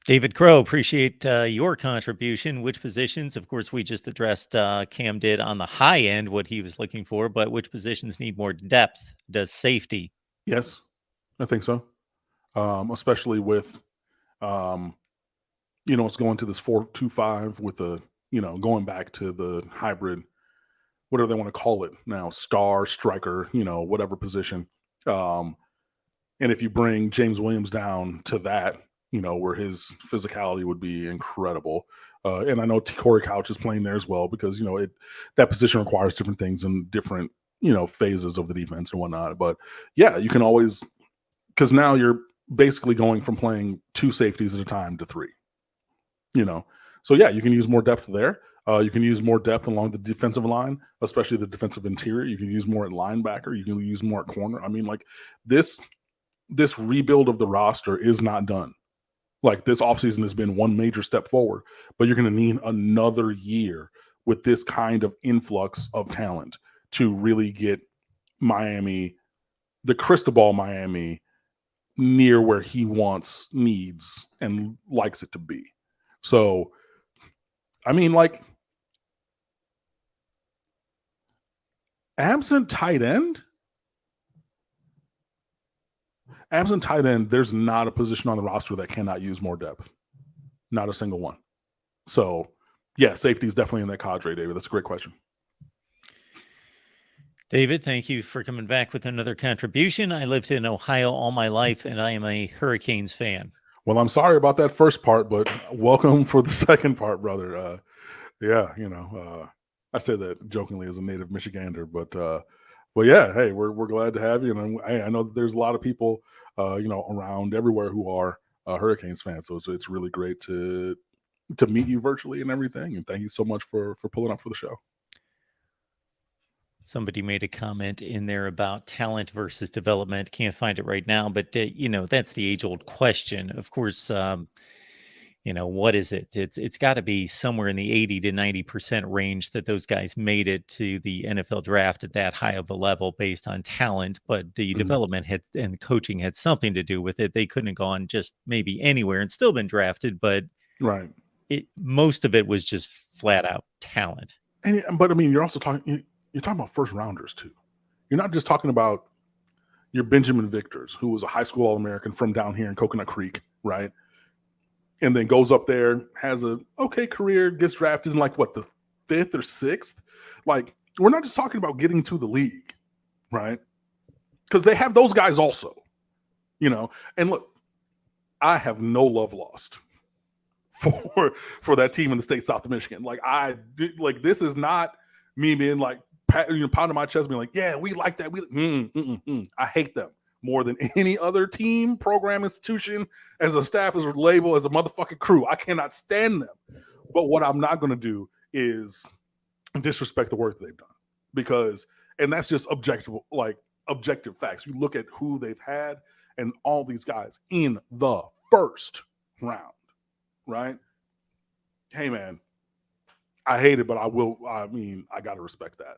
David Crow, appreciate your contribution. Which positions, of course, we just addressed Cam did on the high end, what he was looking for, but which positions need more depth? Does safety? Yes, I think so. Especially with, um, it's going to this 4-2-5 with going back to the hybrid, whatever they want to call it now, star, striker, whatever position. Um, and if you bring James Williams down to that, where his physicality would be incredible. And I know Corey Couch is playing there as well because, that position requires different things and different, phases of the defense and whatnot. But yeah, you can always, because now you're basically going from playing two safeties at a time to three, So yeah, you can use more depth there. You can use more depth along the defensive line, especially the defensive interior. You can use more at linebacker. You can use more at corner. I mean, like this rebuild of the roster is not done. Like this offseason has been one major step forward, but you're going to need another year with this kind of influx of talent to really get Miami, the Cristobal Miami, near where he wants, needs, and likes it to be. So, I mean, like, absent tight end, there's not a position on the roster that cannot use more depth. Not a single one. So, yeah, safety is definitely in that cadre, David. That's a great question. David, thank you for coming back with another contribution. I lived in Ohio all my life, and I am a Hurricanes fan. Well, I'm sorry about that first part, but welcome for the second part, brother. Yeah, I say that jokingly as a native Michigander, but yeah, hey, we're glad to have you, and I know that there's a lot of people, around everywhere who are Hurricanes fans. So it's really great to meet you virtually and everything. And thank you so much for pulling up for the show. Somebody made a comment in there about talent versus development. Can't find it right now, but that's the age-old question. Of course, what is it? It's got to be somewhere in the 80 to 90% range that those guys made it to the NFL draft at that high of a level based on talent, but the development and coaching had something to do with it. They couldn't have gone just maybe anywhere and still been drafted, but right. Most of it was just flat out talent. But I mean, you're also talking about first rounders too. You're not just talking about your Benjamin Victors, who was a high school All-American from down here in Coconut Creek, right? And then goes up there, has a okay career, gets drafted in like what, the 5th or 6th? Like, we're not just talking about getting to the league, right? Because they have those guys also, And look, I have no love lost for that team in the state south of Michigan. Like this is not me being like pounding my chest, being like, yeah, we like that. I hate them more than any other team, program, institution, as a staff, as a label, as a motherfucking crew. I cannot stand them. But what I'm not going to do is disrespect the work that they've done, and that's just objective facts. You look at who they've had and all these guys in the first round. Right? Hey, man, I hate it, but I got to respect that.